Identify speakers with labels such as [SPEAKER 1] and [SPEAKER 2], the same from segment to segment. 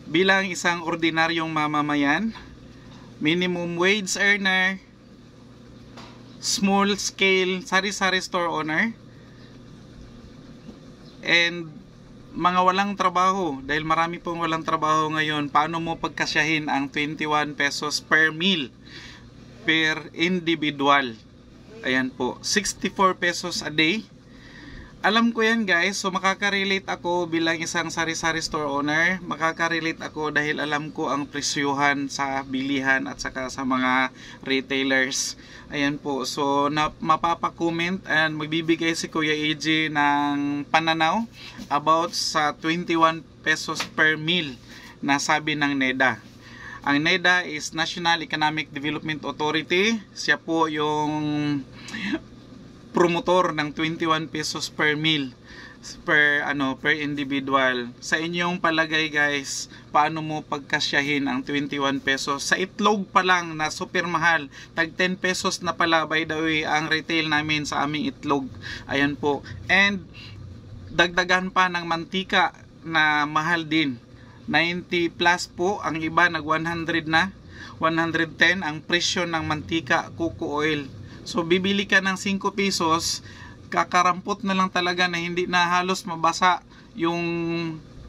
[SPEAKER 1] bilang isang ordinaryong mamamayan, minimum wage earner, small scale sari-sari store owner, and mga walang trabaho, dahil marami pong walang trabaho ngayon, paano mo pagkasyahin ang 21 pesos per meal per individual? Ayan po, 64 pesos a day. Alam ko yan guys, so makaka-relate ako bilang isang sari-sari store owner. Makaka-relate ako dahil alam ko ang presyuhan sa bilihan at saka sa mga retailers. Ayan po, so mapapa-comment and magbibigay si Kuya AJ ng pananaw about sa 21 pesos per meal na sabi ng NEDA. Ang NEDA is National Economic Development Authority. Siya po yung promotor ng 21 pesos per meal per individual. Sa inyong palagay guys, paano mo pagkasyahin ang 21 pesos? Sa itlog pa lang na super mahal, tag 10 pesos na pala by the way ang retail namin sa aming itlog. Ayan po. And dagdagan pa ng mantika na mahal din. 90 plus po, ang iba nag 100 na, 110 ang presyo ng mantika, coco oil. So bibili ka ng 5 pesos, kakarampot na lang talaga na hindi na halos mabasa yung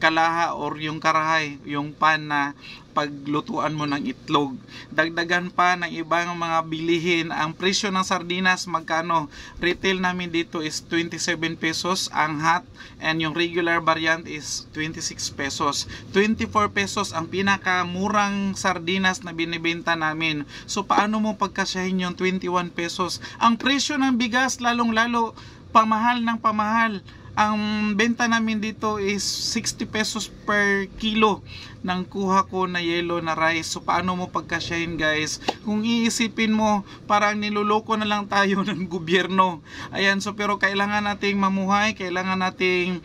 [SPEAKER 1] kalaha or yung karahay, yung pan na paglutuan mo ng itlog. Dagdagan pa ng ibang mga bilihin. Ang presyo ng sardinas magkano? Retail namin dito is 27 pesos ang hot, and yung regular variant is 26 pesos. 24 pesos ang pinakamurang sardinas na binibenta namin. So paano mo pagkasyahin yung 21 pesos? Ang presyo ng bigas lalong lalo pamahal ng pamahal. Ang benta namin dito is 60 pesos per kilo ng kuha ko na yellow na rice. So paano mo pagkasyahin guys? Kung iisipin mo, parang niluloko na lang tayo ng gobyerno. Ayan, so pero kailangan nating mamuhay, kailangan nating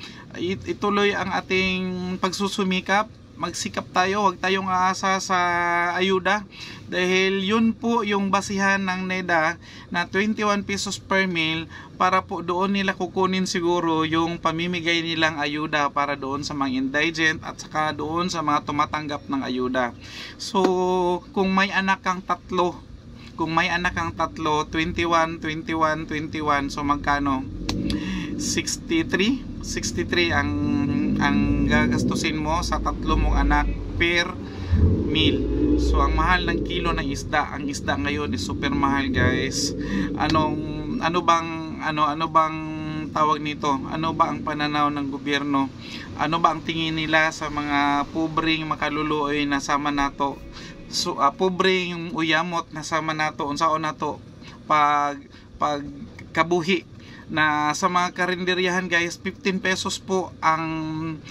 [SPEAKER 1] ituloy ang ating pagsusumikap. Magsikap tayo, huwag tayong aasa sa ayuda, dahil yun po yung basihan ng NEDA na 21 pesos per meal, para po doon nila kukunin siguro yung pamimigay nilang ayuda para doon sa mga indigent at saka doon sa mga tumatanggap ng ayuda. So kung may anak kang tatlo, 21, 21, 21, so magkano? 63 ang gagastusin mo sa tatlo mong anak per meal. So ang mahal ng kilo ng isda, ang isda ngayon is super mahal guys. Ano bang tawag nito? Ano ba ang pananaw ng gobyerno? Ano ba ang tingin nila sa mga pobreng makaluluoy na sama nato? So pobreng uyamot na sama nato, unsaon nato pag kabuhi na sa mga karinderyahan guys, 15 pesos po ang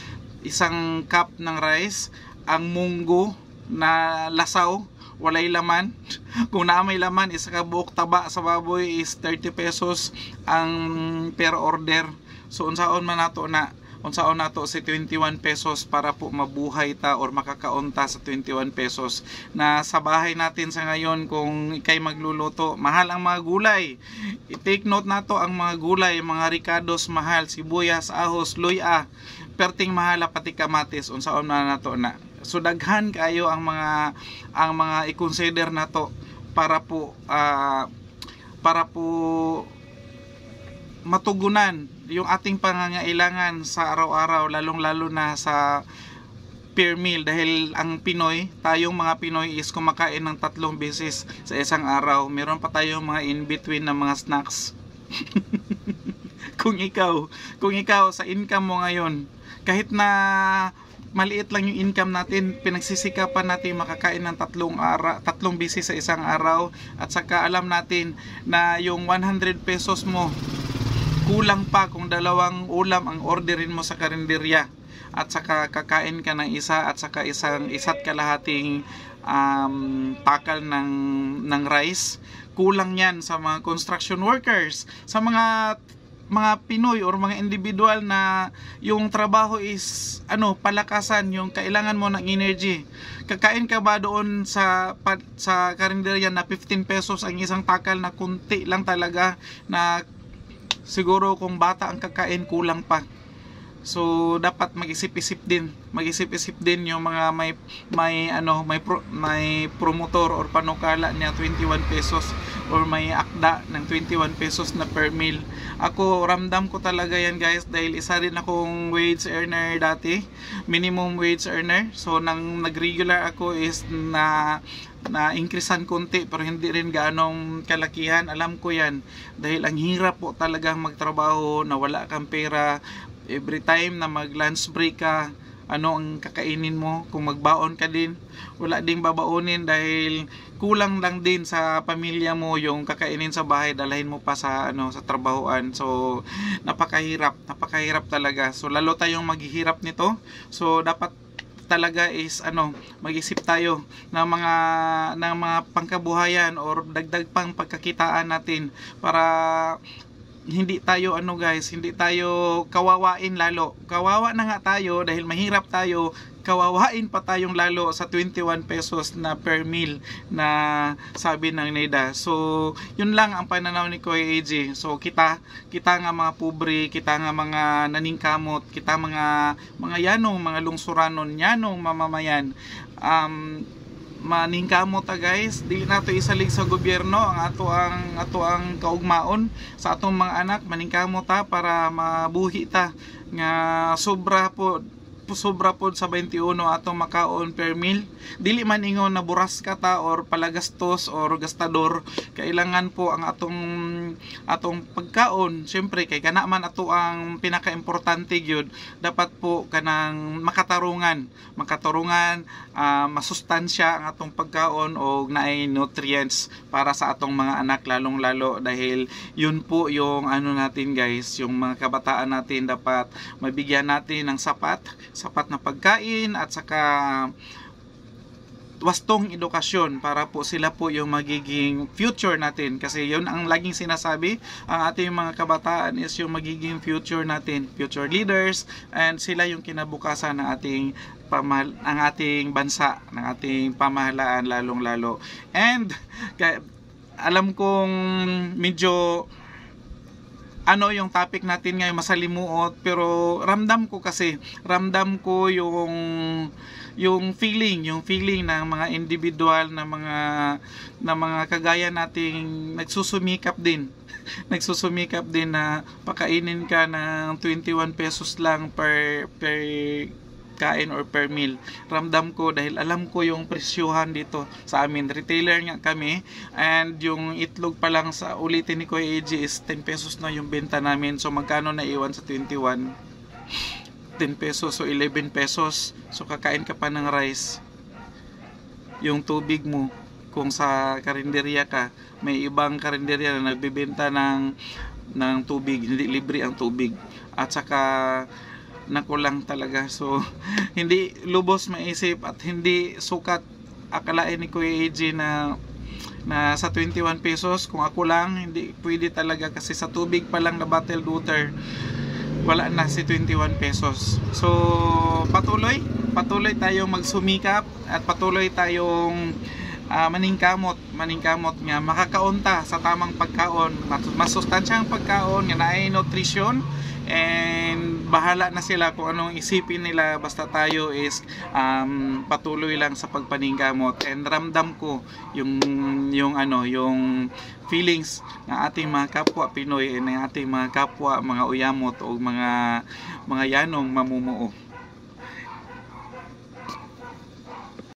[SPEAKER 1] isang cup ng rice. Ang munggo na lasaw, walay laman. Kung na may laman, isa ka buok taba sa baboy is 30 pesos ang per order. So unsaon man nato si 21 pesos para po mabuhay ta or makakaunta sa 21 pesos na sa bahay natin sa ngayon. Kung ikay magluluto, mahal ang mga gulay. I-take note nato ang mga gulay, mga ricados mahal, sibuyas, ahos, luya, perting mahal pati kamatis. Unsaon na nato na. So daghan kayo ang mga i-consider nato para po matugunan yung ating pangangailangan sa araw-araw, lalong-lalo na sa per meal, dahil ang Pinoy, tayong mga Pinoy is kumakain ng 3 beses sa isang araw. Meron pa tayong mga in-between na mga snacks. Kung ikaw sa income mo ngayon, kahit na maliit lang yung income natin, pinagsisikapan natin makakain ng 3 beses sa isang araw, at saka alam natin na yung 100 pesos mo kulang pa kung 2 ulam ang orderin mo sa karinderya, at saka kakain ka ng isa at saka isa't kalahating takal ng rice. Kulang yan sa mga construction workers, sa mga Pinoy or mga individual na yung trabaho is palakasan, yung kailangan mo ng energy. Kakain ka ba doon sa karinderya na 15 pesos ang isang takal na kunti lang talaga, na siguro kung bata ang kakain kulang pa. So dapat mag-isip-isip din, yung mga may promotor or panukala niya 21 pesos or may akda ng 21 pesos na per meal. Ako ramdam ko talaga yan guys, dahil isa rin akong wage earner dati, minimum wage earner. So nang nag-regular ako is na increasean konti, pero hindi rin gaanong kalakihan. Alam ko yan dahil ang hirap po talagang magtrabaho na wala kang pera. Every time na mag lunch break ka, ano ang kakainin mo? Kung magbaon ka din, wala ding babaonin dahil kulang lang din sa pamilya mo yung kakainin sa bahay, dalahin mo pa sa sa trabahoan. So napakahirap talaga. So lalo tayong maghihirap nito. So dapat talaga is mag-isip tayo ng mga pangkabuhayan or dagdag pang pagkakitaan natin para hindi tayo hindi tayo kawawain lalo. Kawawa na nga tayo dahil mahirap tayo, kawawain pa tayong lalo sa 21 pesos na per meal na sabi ng NEDA. So yun lang ang pananaw ni Kuya AJ. So kita nga mga pobre, kita nga mga naningkamot, kita mga yanong, mga lungsuranon, yanong mamamayan, maningkamot ta guys, dili nato isalig sa gobyerno ang ato ang kaugmaon sa atong mga anak. Maningkamot ta para mabuhi ta nga sobra po sa 21 atong makaon per meal. Dili man ingon na buras ka ta or palagastos or gastador, kailangan po ang atong pagkaon. Syempre kay kana man ato ang pinakaimportante gyud, dapat po kanang makatarungan, masustansya ang atong pagkaon o naay nutrients para sa atong mga anak, lalong lalo dahil yun po yung natin guys, yung mga kabataan natin dapat mabigyan natin ng sapat na pagkain at saka wastong edukasyon para po sila po yung magiging future natin. Kasi yun ang laging sinasabi, ang ating mga kabataan is yung magiging future natin, future leaders, and sila yung kinabukasan ng ating bansa, ng ating pamahalaan lalong lalo. And alam kong medyo yung topic natin ngayon masalimuot, pero ramdam ko yung feeling ng mga individual na mga kagaya nating nagsusumikap din na pakainin ka ng 21 pesos lang per kain or per meal. Ramdam ko dahil alam ko yung presyuhan dito sa amin. Retailer nga kami, and yung itlog pa lang sa ulitin ni Kuya AJ is 10 pesos na yung benta namin. So magkano na iwan sa 21? 10 pesos, so 11 pesos. So kakain ka pa ng rice. Yung tubig mo, kung sa karinderya ka, may ibang karinderya na nagbebenta ng tubig, hindi libre ang tubig. At saka nakulang talaga. So hindi lubos maisip at hindi sukat akalain ni Kuya AJ na sa 21 pesos. Kung ako lang, hindi pwede talaga kasi sa tubig pa lang na bottled water wala na si 21 pesos. So patuloy tayong magsumikap at patuloy tayong maningkamot nga makakaunta sa tamang pagkaon, masustansyang pagkaon nga naay nutrition, and bahala na sila kung anong isipin nila, basta tayo is patuloy lang sa pagpaningkamot. And ramdam ko yung feelings ng ating mga kapwa Pinoy and ng ating mga kapwa mga uyamot o mga yanong mamumuo.